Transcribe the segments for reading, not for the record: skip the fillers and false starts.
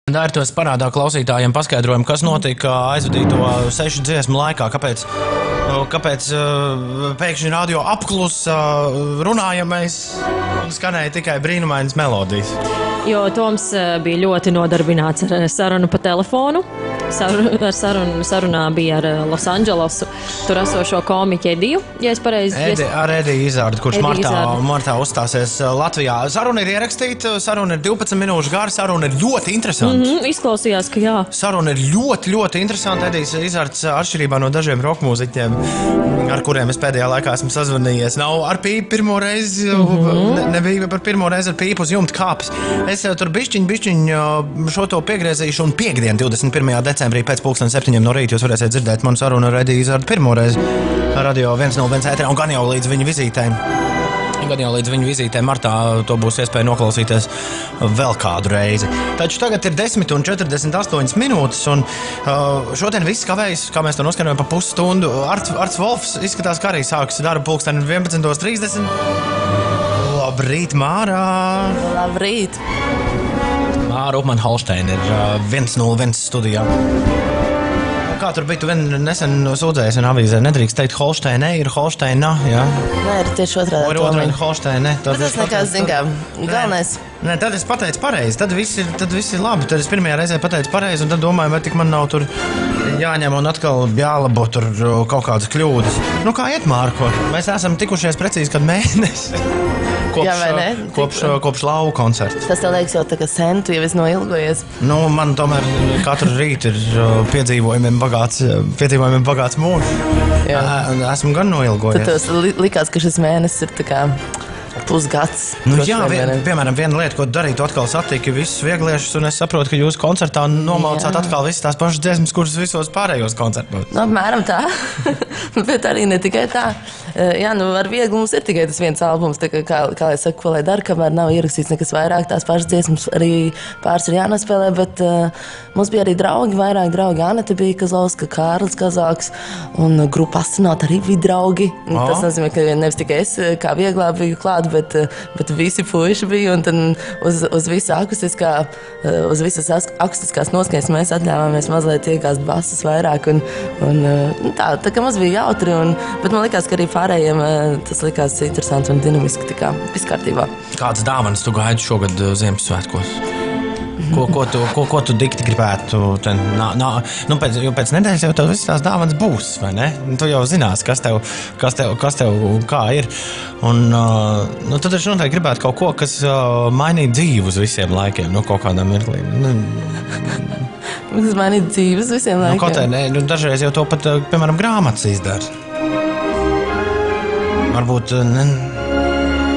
Dārtos parādā klausītājiem paskaidrojumu, kas notika aizvadīto 6 dziesmu laikā, kāpēc pēkšņi radio apklusa runājamais un skanēja tikai brīnumainas melodijas. Jo Toms bija ļoti nodarbināts ar sarunu pa telefonu. Sarunā bija ar Losandželosu tur esošo komiķi Ediju, ja es pareizi... Ar Ediju Izārdu, kurš martā uzstāsies Latvijā. Saruna ir ierakstīta, saruna ir 12 minūšu gara, saruna ir ļoti interesanta. Izklausījās, ka jā. Saruna ir ļoti, ļoti interesanta. Edijs Izārds atšķirībā no dažiem rokmūziķiem, ar kuriem es pēdējā laikā esmu sazvanījies. Nav ar pīpu pirmo reizi, nebija par pirmo reizi ar pīpu uz jumta kāpes. Es tur bišķiņ šo to piegriezīšu un piekdien 21. decembrī pēc 7:00 no rīta jūs varēsiet dzirdēt manu sarunu ar Ediju Izārdu pirmoreiz radio 101 ēterā un gan jau līdz viņa vizītēm. Martā to būs iespēja noklausīties vēl kādu reizi. Taču tagad ir 10:48 minūtes un šodien viss kavējas, kā mēs to noskaidrojam pa pusstundu. Arts Volfs izskatās, ka arī sāks darbu 11:30. Labrīt, Mārā! Labrīt! Māra Upmann-Holsteina ir 101 studijā. Kā tur bija? Tu nesen sūdzējies un avīzē nedrīkst teikt Holsteina, ir Holsteina, jā? Nē, ir tieši otrādi. Ir otrādi Holsteina. Bet tas nekās zingām. Galvenais. Nē, tad es pateicu pareizi, tad viss ir labi. Tad es pirmajā reizē pateicu pareizi un tad domāju, vai tik man nav tur jāņem un atkal jālabo tur kaut kādas kļūdas. Nu kā iet, Mārko? Mēs esam tikušies precīzi, kad mēnesi. Kopš lauku koncerta. Tas tev liekas jau tā kā sen, tu jau esi noilgojies. Nu, man tomēr katru rītu ir piedzīvojumiem bagāts mūžs. Esmu gan noilgojies. Tad tev likās, ka šis mēnesis ir tā kā pusgads. Nu, jā, piemēram, viena lieta, ko darīt, tu atkal satiki visus viegliešus, un es saprotu, ka jūs koncertā nomaucāt atkal visas tās pašas dziesmas, kuras visos pārējos koncertos. Nu, apmēram tā, bet arī ne tikai tā. Jā, nu, ar viegli mums ir tikai tas viens albums, tā kā lai saka, ko lai dara, kamēr nav ierakstīts nekas vairāk, tās pašas dziesmas arī pāris ir jānospēlē, bet mums bija arī vairāk draugi. Aneta bija Kazlovska, Kārlis Kazāks, un grupa Astronaut arī bija draugi. Tas nozīmē, ka nevis tikai es kā vieglā biju klāt, bet visi puiši bija, un tad uz visas akustiskās noskaņas mēs atļāvāmies mazliet iegāzt basas vairāk, un tā kā mums bija jautri, bet man likās, ka arī pārējiem tas likās interesanti un dinamiski, tā kā viss kārtībā. Kādas dāvanas tu gaidi šogad Ziemassvētkos? Ko tu dikti gribētu? Pēc nedēļas jau tev visas tās dāvanas būs, vai ne? Tu jau zinās, kas tev kā ir. Un tu taču noteikti gribētu kaut ko, kas mainītu dzīvi uz visiem laikiem, kaut kādām mirklīm. Kas mainītu dzīvi uz visiem laikiem? Dažreiz jau to pat, piemēram, grāmatas izdara. Varbūt...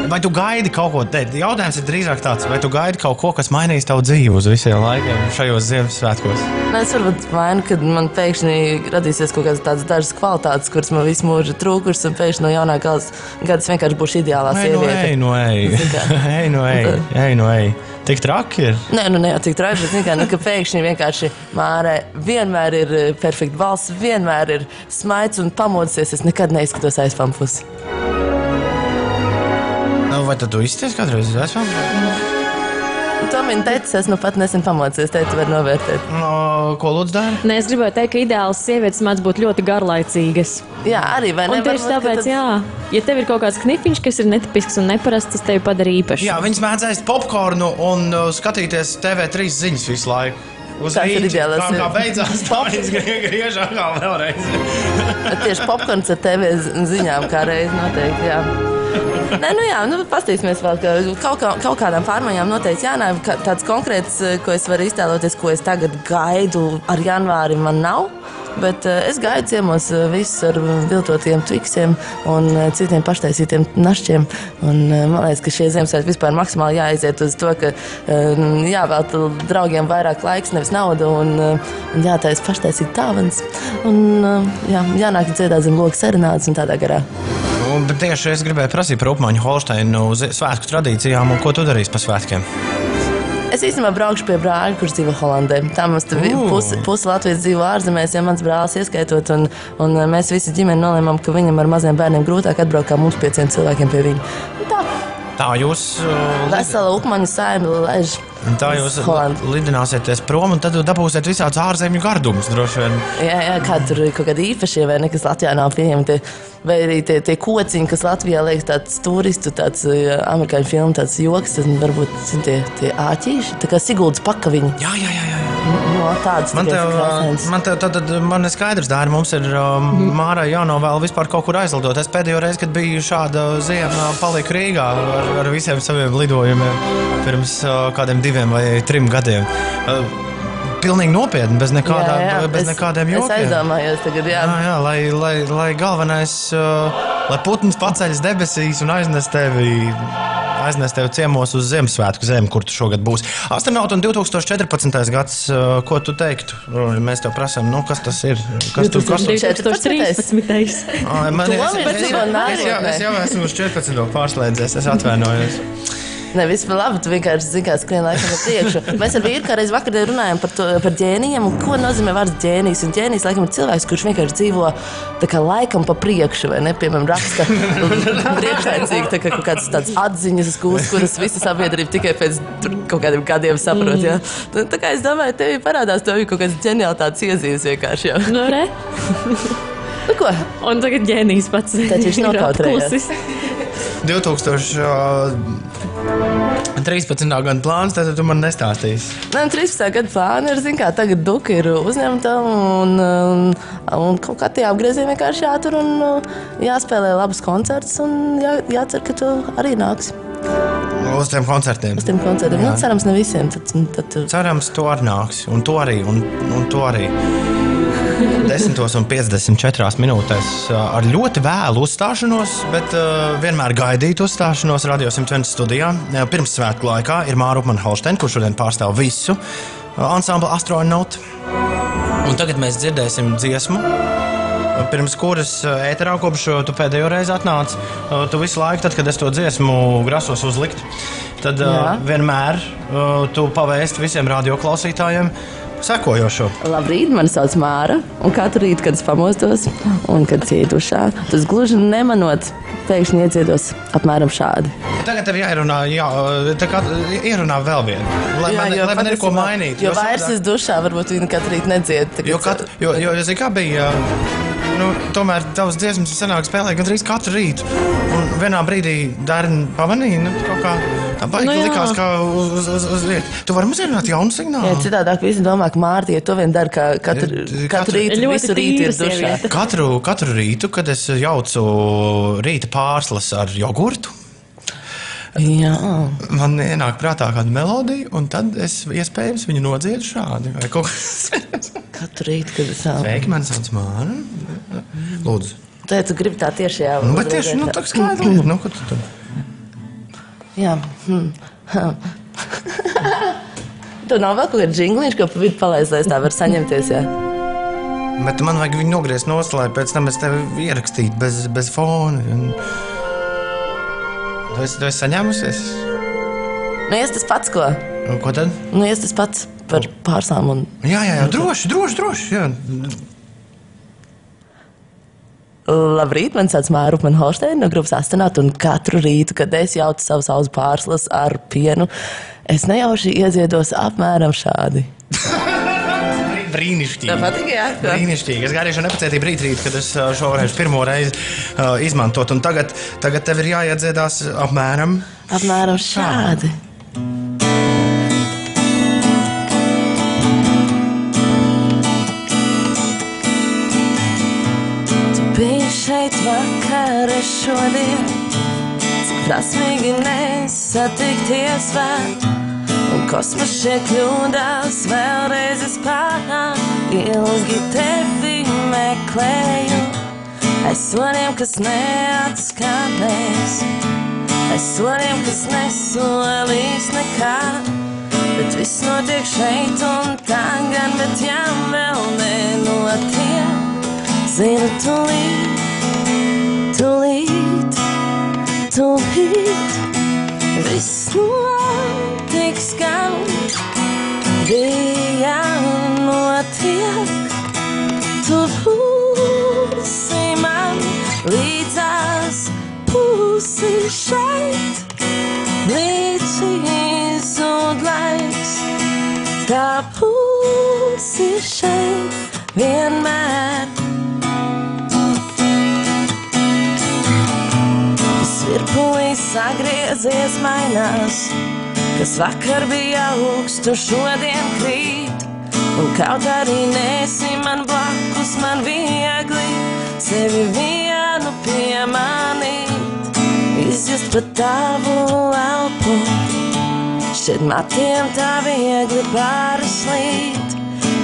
Vai tu gaidi kaut ko? Jautājums ir drīzāk tāds, vai tu gaidi kaut ko, kas mainīs tavu dzīvi uz visiem laikiem šajos Ziemassvētkos? Es varbūt vainu, kad man pēkšņi radīsies kaut kādas tādas dažas kvalitātes, kuras man visu mūžu trūkušas, un pēkšņi no jaunā gadas vienkārši būšu ideālā sieviete. Ej. Tik traki ir? Nē, ne jau tik traki, bet ka pēkšņi vienkārši Mārai vienmēr ir perfekta balss, vienmēr ir smaids un pamodsies, es nekad neizskatos aizpampusi. Vai tad tu izties kādreiz aizpampusi? To viņa teica, es pat nesen pamodsies, teicu, var novērtēt. Ko lūdzu dara? Nē, es gribēju teikt, ka ideāls sievietes mēdz būt ļoti garlaicīgas. Jā, arī, vai ne? Un tieši tāpēc, jā, ja tev ir kaut kāds knifiņš, kas ir netipisks un neparasts, tas tevi padara īpaši. Jā, viņas mēdz ēst popkornu un skatīties TV3 ziņas visu laiku. Uz rīķi, kā beidzās, tā viņas griež atkal vēlreiz. Tieši popkorns ar TV ziņām kā reiz noteikti, jā. Nē, pastīsimies vēl, ka kaut kādām pārmaiņām noteikti jānāk. Tāds konkrēts, ko es varu iztēloties, ko es tagad gaidu ar janvāri, man nav. Bet es gaidu ciemos visus ar viltotiem tviksiem un citiem paštaisītiem našķiem. Un man liekas, ka šie Ziemassvētki vispār maksimāli jāaiziet uz to, ka jāvēlta draugiem vairāk laiks, nevis nauda, un jātaisa paštaisīt dāvanas. Un jānāk dziedāt zem loka serenādes un tādā garā. Bet tieši es gribēju prasīt par Upmaņu-Holsteinu svētku tradīcijām, un ko tu darīsi pa svētkiem? Es īstenībā braukšu pie brāļa, kurš dzīvo Holandē. Tā mums pusi Latvijas dzīvo ārzemēs, ja mans brālis ieskaitot, un mēs visi ģimeni nolēmām, ka viņam ar maziem bērniem grūtāk atbraukt kā mums 5 cilvēkiem pie viņa. Tā jūs... Vesela Upmaņu saime lež Tā jūs lidināsieties prom, un tad dabūsiet visādus ārzemju gardumus, droši vien. Jā, kā tur ir kaut kādi īpašie, vai ne, kas Latvijā nav pieejami, vai arī tie kociņi, kas Latvijā liekas tāds turistu, tāds amerikāņu filmu, tāds joks, tad varbūt tie āķīši, tā kā Siguldas pakaviņi. Jā. No, tāds man ir skaidrs, Dāri, mums ir Mārai jānovēl vispār kaut kur aizlidot. Es pēdējo reizi, kad biju šāda ziema, paliku Rīgā ar visiem saviem lidojumiem pirms kādiem 2 vai 3 gadiem. Pilnīgi nopietni, bez nekādiem jokiem. Es aizdomājos tagad, jā. Jā, lai galvenais, lai putns paceļas debesīs un aiznes tevi ciemos uz Ziemassvētku zemi, kur tu šogad būsi. Astronaut un 2014. gads, ko tu teiktu? Mēs tev prasām, kas tas ir? 2013. Es jau esmu uz 14. pārslēdzies, es atvainojos. Ne, vispār labi, tu vienkārši zini, skrien laikam ar priekšu. Mēs ar vīru kādreiz vakardien runājam par ģēnijiem un ko nozīmē vārds ģēnijs. Un ģēnijs laikam ir cilvēks, kurš vienkārši dzīvo tā kā laikam pa priekšu, vai ne? Piemēram, raksta priekšlaicīgi tā kā kaut kādas tādas atziņas, kuras visa sabiedrība tikai pēc kaut kādiem gadiem saprot, jā. Tā kā es domāju, tev parādās tev kaut kādas ģenialitātes iezīmes vienkārši, jā. Nu, re? Nu, ko? Un tagad ģēnijs pats Taču viņš nokautrējās. 2013. gada plāns, tad tu man nestāstīsi. 13. gada plāni ir, zin kā, tagad Duka ir uzņemta un kaut kā tie apgriezieni vienkārši jātur un jāspēlē labus koncertus un jācer, ka tu arī nāksi. Uz tiem koncertiem. Nu, cerams, ne visiem. Tad... Cerams, tu arī nāksi. Un tu arī. Un tu arī. 10:54 minūtēs ar ļoti vēlu uzstāšanos, bet vienmēr gaidītu uzstāšanos Radio 101 studijā. Pirms svētku laikā ir Māra Upmann-Holšteina, kurš šodien pārstāv visu ansamblu Astronauti. Un tagad mēs dzirdēsim dziesmu, pirms kuras ēterā, kopš tu pēdējo reizi atnāci, tu visu laiku, tad, kad es to dziesmu grasos uzlikt, tad vienmēr tu pavēsti visiem radioklausītājiem sekojošo. Labrīt, mani sauc Māra, un katru rītu, kad es pamostos un kad ietu dušā, tas gluži nemanot, pēkšņi iedziedos apmēram šādi. Tagad tev jāierunā, ierunā vēl vienu, lai man ir ko mainīt. Jo vairs es dušā, varbūt viņi katru rītu nedzied. Jo zini, kā bija, tomēr tavas dziesmas senāk spēlē gandrīz katru rītu. Un vienā brīdī Dārni pamanīja, kaut kā tā baigi likās kā uz vietu. Tu vari mums ierunāt jaunu signālu? Jā, citādāk visi domā, ka Mārta, ja to vien dara, ka katru rītu, visu rītu ir dušā. Katru rītu, kad es jaucu rīta pārslas ar jogurtu, jā. Man ienāk prātā kāda melodija, un tad es iespējams viņu nodziedu šādi. Vai kaut kas. Katru rītu, kad es Sveiki, man sauc Māra. Lūdzu. Tad tu gribi tā tieši jā. Bet tieši, tā skaidri. Ko tu tad? Jā. Tu nav vēl kaut kāds džingliņš, ko pa vidu palaist, lai es tā var saņemties, jā? Bet man vajag viņu nogriezt nost, lai pēc tam es tevi ierakstītu bez fona. Tu esi saņēmusies? Nu, ies tas pats, ko? Ko tad? Nu, ies tas pats par pārsām un... Jā, droši, jā. Labrīt, man sauc Māra Upmann-Holšteina no grupas Astronauti, un katru rītu, kad es jaucu savu saules pārslas ar pienu, es nejauši iedziedos apmēram šādi. Brīnišķīgi. Tā patīk, jā? Brīnišķīgi. Es gaidīšu nepacietību rīt, kad es šo varēšu pirmo reizi izmantot, un tagad tev ir jāiedziedās apmēram... Apmēram šādi. Biju šeit vakar šodien, cik prasmīgi nesatikties vēl, un kosmos šeit kļūdās vēlreiz es pārāk ilgi tevi meklēju, aiz soniem, kas neatskanēs, aiz soniem, kas nesolīs nekā, bet viss notiek šeit un tagad, bet jā, vēl nenotiek. Zinu, tūlīt, viss notiks, gan bija jānotiek. Tu būsi man līdzās, būsi šeit, līdz izzūd laiks. tā būs šeit vienmēr. Svirpulī sagriezies mainās, kas vakar bija augstu, šodien krīt. Un kaut arī nesi man blakus, man viegli sevi vienu piemanīt, izjust pat tavu elpu. Šķiet matiem tā viegli pārslīt,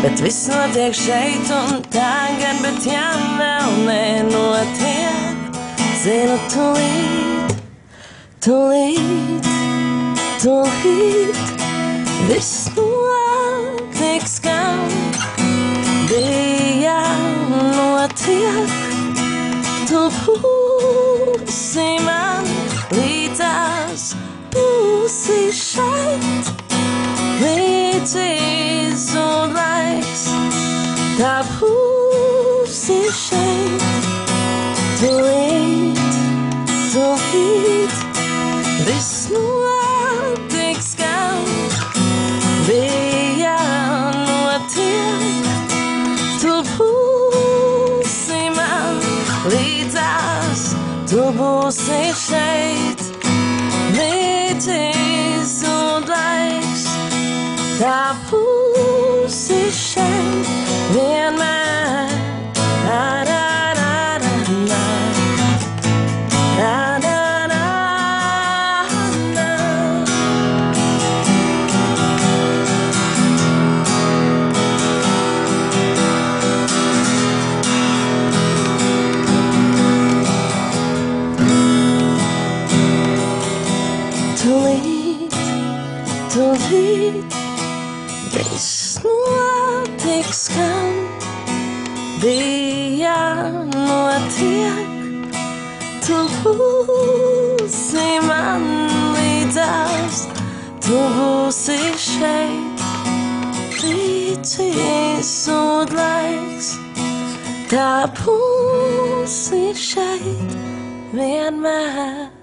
bet viss notiek šeit un tagad, bet ja vēl nenotiek, zinu tulīt, tulīt, tulīt, viss notiks, kam bija notiek, tu būsi man līdzās, būsi šeit, līdz izzūd laiks, tā būsi šeit, tulīt, tulīt, viss notiks, kam bija notiek, tu būsi man līdzās, tu būsi šeit, līdz izzūd laiks, tā būsi šeit vienmēr. Tulīt, viss notiks, kam bija notiek, tu būsi man līdzās, tu būsi šeit, līdz izzūd laiks, tā būsi šeit vienmēr.